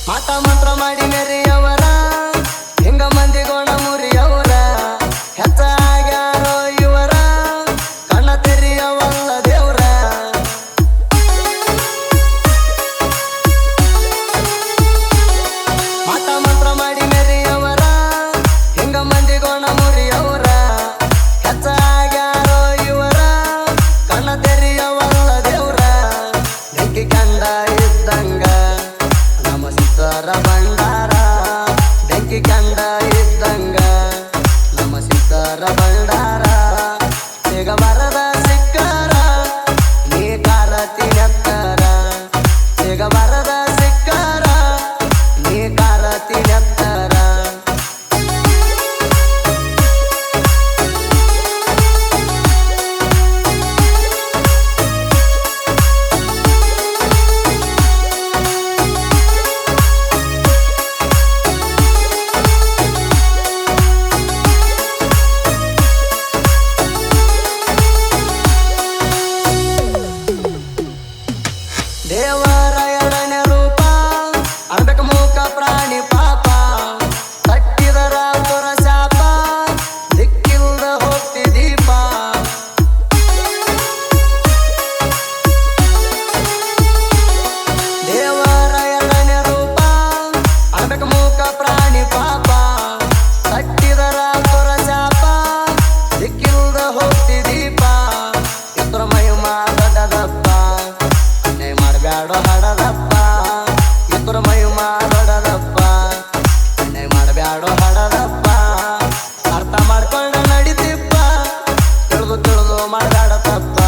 ಮಾಟ ಮಂತ್ರ ಮಾಡಿ ಮೆರಿಯವರ ಹಿಂಗ ಮಂದಿಗೋಣ ಮುರಿಯವರ ಹೆಚ್ಚಾಗ್ಯಾರೋ ಇವರ ಕಣ್ಣ ತೆರೆಯವಲ್ಲ ದೇವ್ರ ಮಾಟ ಮಂತ್ರ ಮಾಡಿ ಮೆರಿಯವರ ಹಿಂಗ ಮಂದಿಗೋಣ ಮುರಿಯವರ ಹೆಚ್ಚಾಗ್ಯಾರೋ ಇವರ ಕಣ್ಣ ತೆರೆಯವಲ್ಲ ದೇವ್ರ ಬೆಂಕಿ ಕಂಡ ಇದ್ದಂಗ ಸಿದ್ಧರ ಭಂಡಾರ ಬೆಂಕಿ ಕಂಡ ಇದ್ದಂಗ ನಮ್ಮ ಸಿದ್ಧರ ಭಂಡಾರ ಈಗ ಬರದ ಸಿಕ್ಕರ ನೀ ಕಾರತಿ ನೆತ್ತರ ಈಗ ಬರದ ಸಿಕ್ಕರ ನೀ ಕಾರತಿ ನೆತ್ತರ ದೇವರ ಎರಡನೇ ರೂಪ ಅಣಬೆಕ ಮೂಕ ಪ್ರಾಣಿ ಪಾಪ ತಟ್ಟಿದರ ತುರ ಶಾಪ ದಿಕ್ಕಿಲ್ದ ಹೋಗ್ತಿ ದೀಪ ದೇವರ ಎರಡನೇ ರೂಪ ಅಣಬೆಕ ಮೂಕ ಪ್ರಾಣಿ ಪಾಪ ತಟ್ಟಿದರ ತುರ ಶಾಪ ದಿಕ್ಕಿಲ್ದ ಹೋಗ್ತಿ ದೀಪ ಇತರ ಮಹಿಮಾ ದೊಡ್ಡದಪ್ಪ ಮಾಡಬ್ಯಾಡೋ ಹಡದಪ್ಪ ಇಬ್ಬರು ಮಹಿಮಾ ದೊಡ್ಡದಪ್ಪ ಅನ್ಯಾಯ ಮಾಡಬ್ಯಾಡೋ ಹಡದಪ್ಪ ಅರ್ಥ ಮಾಡ್ಕೊಂಡು ನಡಿತಿಪ್ಪ ತಿಳಿದು ತಿಳಿದು ಮಾಡಬೇಡ ತಪ್ಪ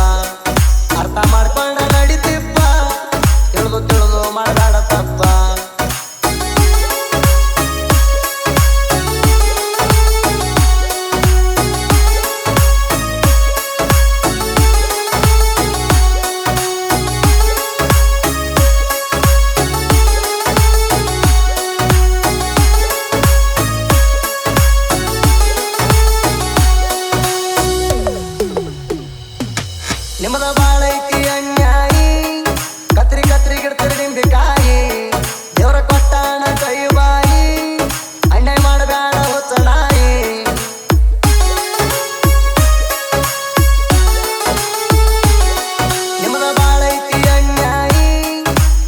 ಅರ್ಥ ಮಾಡ್ಕೊಂಡು ನಡಿತಿಪ್ಪ ತಿಳಿದು ತಿಳಿದು ಮಾಡಬೇಡ ತಪ್ಪ ನಿಮ್ಮದ ಬಾಳೈತಿ ಅನ್ಯಾಯಿ ಕತ್ರಿ ಕತ್ರಿ ಗಿಡ್ತಿರಿ ನಿಂಬಿಕಾಯಿ ದೇವ್ರ ಕೊಟ್ಟಾಣ ಕೈ ಬಾಯಿ ಅನ್ಯಾಯ ಮಾಡಬೇಡ ಹುಚ್ಚನಾಯಿ ನಿಮ್ಮದ ಬಾಳೈತಿ ಅನ್ಯಾಯಿ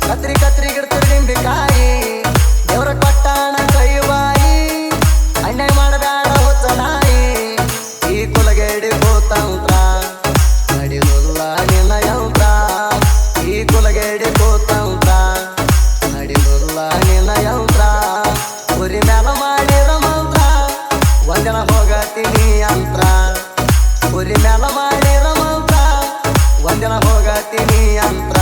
ಕತ್ರಿ ಕತ್ರಿ ಗಿಡ್ತಿರಿ ನಿಂಬಿಕಾಯಿ ದೇವ್ರ ಕೊಟ್ಟಾಣ ಕೈ ಬಾಯಿ ಅನ್ಯಾಯ ಮಾಡಬೇಡ ಹುಚ್ಚನಾಯಿ ಈ ಕುಲಗೇಡಿ ಕೂತಂತ್ರ ನಡಿದುಲ್ಲ ನಿನ್ನ ಯಂತ್ರ ಈ ಕುಲಗೇಡಿ ಕೂತಂತ್ರ ನಡಿದುಲ್ಲ ನಿನ್ನ ಯಂತ್ರ ಉರಿ ಮ್ಯಾಲ ಮಾಡಿರ ಮಂತ್ರ ಒಂದಿನ ಹೋಗತೀನಿ ಯಂತ್ರ ಉರಿ ಮ್ಯಾಲ ಮಾಡಿರ ಮಂತ್ರ ಒಂದಿನ ಹೋಗತೀನಿ ಯಂತ್ರ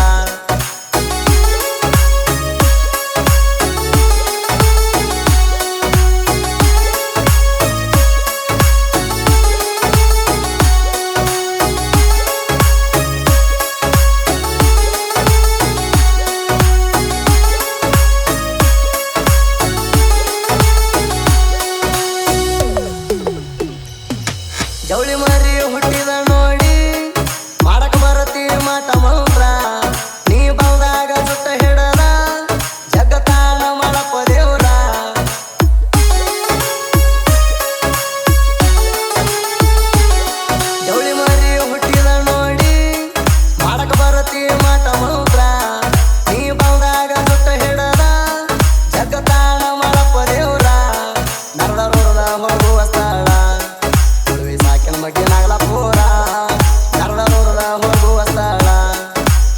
ಜವಳಿ ಮರಿ ಹುಟ್ಟಿದ ನೋಡಿ ಮಾಡಕ ಬರತಿ ಮಾಟ ಮಂತ್ರ ನೀ ಬಂದಾಗ ಸುಟ್ಟ ಹಿಡದ ಜಗತ್ತಾನ ಮಾಡಪ್ಪ ದೇವ್ರ ಜವಳಿ ಮರಿ ಹುಟ್ಟಿದ ನೋಡಿ ಮಾಡಕ ಬರತಿ ಮಾಟ ಮಂತ್ರ ನೀ ಬಂದಾಗ ಸುಟ್ಟ ಹಿಡದ ಜಗತ್ತಾನ ಮಾಡಪ್ಪ ದೇವ್ರ ನರಡ ಹೋಗುವ ಸ್ಥಳ ಮಗ್ಗಿನಾಗಲ ಪೂರ ಕರಡೂರದ ಹೋಗುವ ಸ್ಥಳ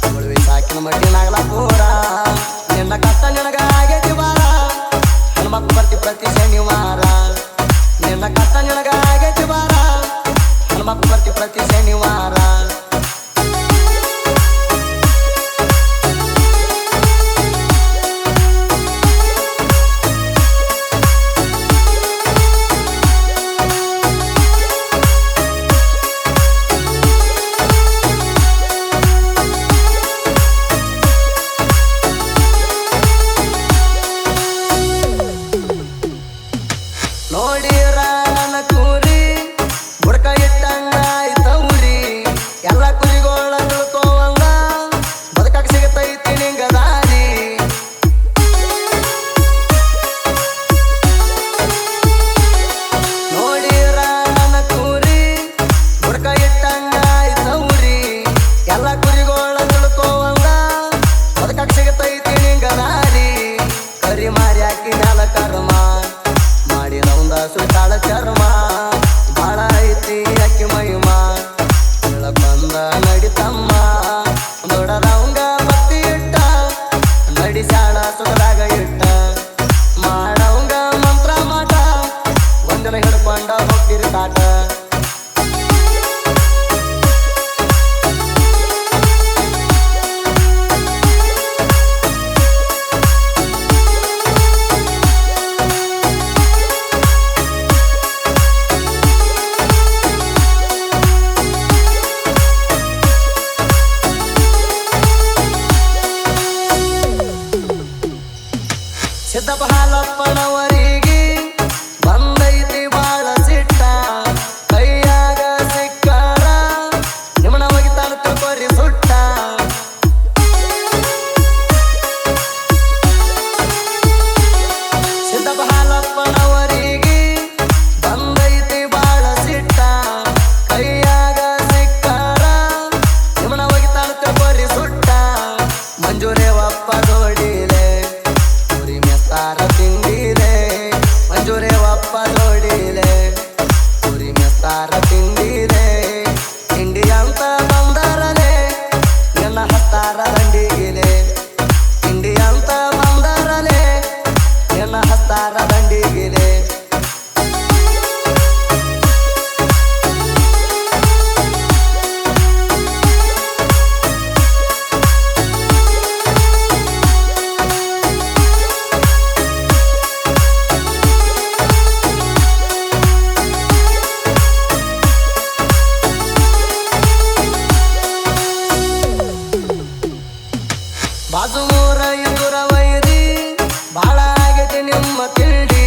ಉಳಿವಿ ಸಾಕಿನ ಮಗ್ಗಿನಾಗಲ ಪೂರ ನಿನ್ನ ಕಷ್ಟ ನಿನಗ ಆಗೈತಿ ಬಾರ ಹನುಮಪ್ಪ ಬರ್ತಿ ಪ್ರತಿ ಶನಿವಾರ ನಿನ್ನ ಕಷ್ಟ ನಿನಗ ಆಗೈತಿ ಬಾರ ಹನುಮಪ್ಪ ಬರ್ತಿ ಪ್ರತಿ ಶನಿವಾರ ನೋಡಿರ ನನ್ನ ಕೂರಿ ಬುಡಕ ಇಟ್ಟಂಗ ಆಯ್ತ ಉರಿ ಸಿದ್ದಪ್ಪ ಹಾಲಪ್ಪನವರಿಗೆ ಬಂದೈತಿ ಬಾಳ ಸಿಟ್ಟ ಕೈಯಾಗ ಸಿಕ್ಕಾರ ನಿಮ್ಮನ ಒಗಿತಾನ ತಿಳ್ಕೊರಿ ಸುಟ್ಟ ಸಿದ್ದಪ್ಪ ಹಾಲಪ್ಪನವರಿಗೆ ಬಂದೈತಿ ಬಾಳ ಸಿಟ್ಟ ಕೈಯಾಗ ಸಿಕ್ಕಾರ ನಿಮ್ಮನ ಒಗಿತಾನ ತಿಳ್ಕೊರಿ ಸುಟ್ಟ ಮಂಜೂರೇವಪ್ಪ ಗೋಡಿಲೆ ಮೆಸ್ತಾರ ತಿಂಡಿಲೆ ಮಂಜೂರೇವಪ್ಪ ನೋಡಿಲೆ ಪುರಿ ಮೆಸ್ತಾರ ತಿಂಡಿಲೆ ತಿಂಡಿ ಅಂತ ಬಂದರಲೆ ನನ್ನ ಹತ್ತಾರ ದಂಡಿಗಿಲೆ ತಿಂಡಿ ಅಂತ ಬಂದರಲೆ ನನ್ನ ಹತ್ತಾರ ದಂಡಿಗಿಲೆ ಬಾಜು ಮೂರ ಎದುರ ವೈರಿ ಬಾಳ ಆಗೈತಿ ನಿಮ್ಮ ತಿಂಡಿ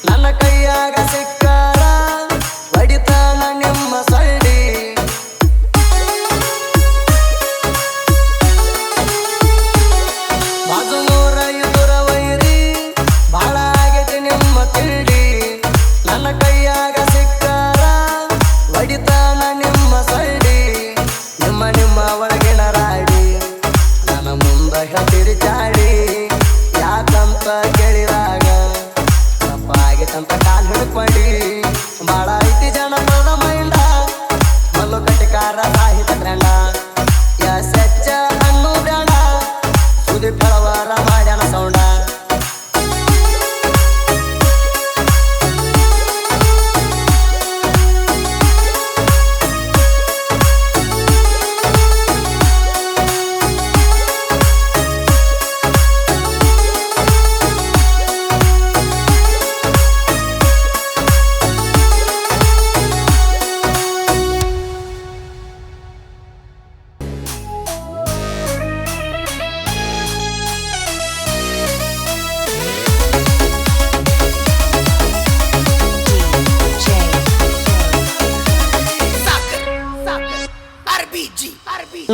ನನ್ನ ಕೈಯಾಗ ಸಿಕ್ಕಾರ ಹೊಡಿತಾನ ನಿಮ್ಮ ಸಳ್ಳಿ ಬಾಜು ಮೂರ ಎದುರ ವೈರಿ ಬಾಳ ಆಗೈತಿ ನಿಮ್ಮ ತಿಂಡಿ ನನ್ನ ಕೈಯಾಗ ಸಿಕ್ಕಾರ ಹೊಡಿತಾನ ನಿಮ್ಮ ಸಳ್ಳಿ ನಿಮ್ಮ ಒಳಗಿನ ರಾಡಿ ನನ್ನ ಮುಂದ ಹೇಳ್ತೀರಿ ಚಾಡಿ ಯಾಕಂತ ಕೇಳಿದಾಗ ತಪ್ಪ ಆಗೈತಂತ ಕಾಲ್ ಹಿಡ್ಕೊಂಡಿ ಬಾಳ ಐತಿ ಜನಪದ ಮೈಂಡ ಮಲ್ಲು ಕಟ್ಟಿಕಾರ ಸಾಹಿತ್ಯ ಬ್ರ್ಯಾಂಡ ಎಚ್ಚ ಅನ್ನು ಬ್ರ್ಯಾಂಡ ಸುದಿ ಫಳವರ ಮಾಡ್ಯಾನ ಸೌಂಡ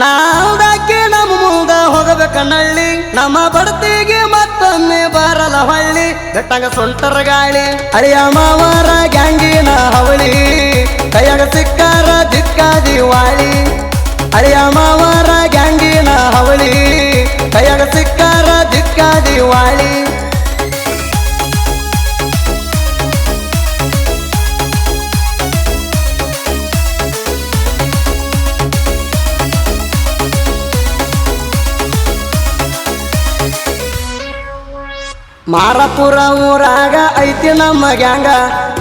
ನಾಲ್ದಾಕಿ ನಮ್ಮ ಮುಂದ ಹೋಗಬೇಕ ನಳ್ಳಿ ನಮ್ಮ ಬಡತಿಗೆ ಮತ್ತೊಮ್ಮೆ ಬರಲ ಹೊಳ್ಳಿ ಬೆಟ್ಟಂಗ ಸೊಂಟರ ಗಾಳಿ ಅಳಿಯ ಮಾವರ ಗ್ಯಾಂಗಿನ ಹವಳಿ ಕೈಯಾಗ ಸಿಕ್ಕಾರ ದಿಕ್ಕಾದಿ ವಾಳಿ ಅಳಿಯ ಮಾವರ ಗ್ಯಾಂಗಿನ ಹವಳಿ ಕೈಯಾಗ ಸಿಕ್ಕಾರ ದಿಕ್ಕಾದಿ ವಾಳಿ ಮಾರಪುರ ಊರಾಗ ಐತಿ ನಮ್ಮ ಗ್ಯಾಂಗ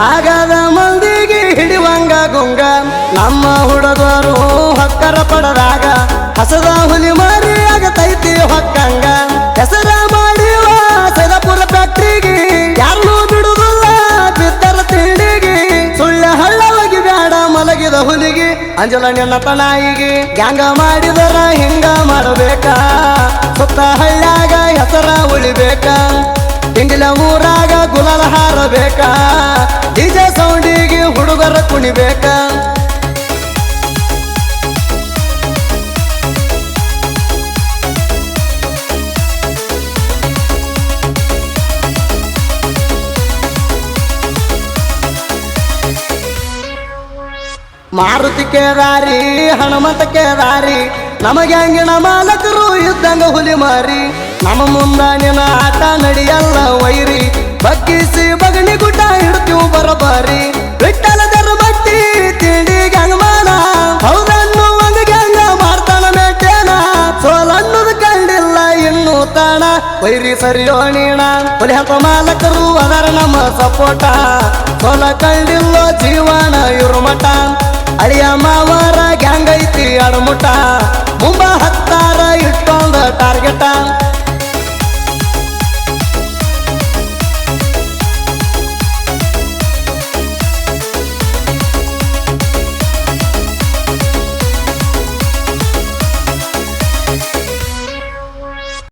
ಆಗದ ಮಂದಿಗೆ ಹಿಡಿವಂಗ ಗುಂಗ ನಮ್ಮ ಹುಡುಗರು ಹೊಕ್ಕರ ಪಡದಾಗ ಹಸದ ಹುಲಿ ಮಾರಿ ಆಗತೈತಿ ಹೊಕ್ಕಂಗ ಹೆಸರ ಮಾಡಿವ ಸೈದಾಪುರ ಫ್ಯಾಕ್ಟ್ರಿಗೆ ಯಾರನ್ನೂ ಬಿಡುದಿಲ್ಲ ಬಿದ್ದರ ತಿಂಡಿಗೆ ಸುಳ್ಳ ಹಳ್ಳವಾಗಿ ಬ್ಯಾಡ ಮಲಗಿದ ಹುಲಿಗೆ ಅಂಜಲ ನಿನ್ನ ತನಾಯಿಗೆ ಗ್ಯಾಂಗ ಮಾಡಿದರ ಹಿಂಗ ಮಾಡಬೇಕಾ ಸುತ್ತ ಹಳ್ಳ್ಯಾಗ ಹೆಸರ ಉಳಿಬೇಕ ತಿಂಡಿಲ ಊರಾಗ ಗುಲಾಲ ಹಾರಬೇಕಾ ಡಿಜೆ ಸೌಂಡಿಗೆ ಹುಡುಗರ ಕುಣಿಬೇಕ ಮಾರುತಿ ಕೇದಾರಿ ಹನುಮಂತ ಕೇದಾರಿ ನಮಗೆ ಹಂಗಿನ ಮಾಲಕರು ಇದ್ದಂಗ ಹುಲಿ ಮಾರಿ ನಮ್ಮ ಮುಂದ ನಿನ್ನ ಆಟ ನಡಿಯಲ್ಲ ವೈರಿ ಬಗ್ಗಿಸಿ ಬಗಣಿ ಗುಡ್ಡ ಹಿಡ್ತೀವಿ ಬರಬಾರಿ ವಿಠಲದರ ಬಟ್ಟಿ ತಿಂಡಿ ಗಂಗಮಾನ ಹೌದನ್ನು ಒಂದು ಗಂಗ ಮಾಡ್ತಾನ ಮೇಟೇನ ಸೋಲನ್ನೋದು ಕಂಡಿಲ್ಲ ಇನ್ನು ತಾಣ ವೈರಿ ಸರಿಯೋ ನೀಣ ಹುಲಿ ಹಬ್ಬ ಮಾಲಕರು ಅದರ ನಮ್ಮ ಸಪೋಟ ಸೋಲ ಕಂಡಿಲ್ಲೋ ಜೀವನ ಇರು ಮಠ ಅಳಿಯ ಮಾವರ ಗ್ಯಾಂಗ್ ಐತಿ ಅಡಮುಟ ಮುಂಬ ಹತ್ತಾರ ಇಟ್ಟೊಂದ ಟಾರ್ಗೆಟ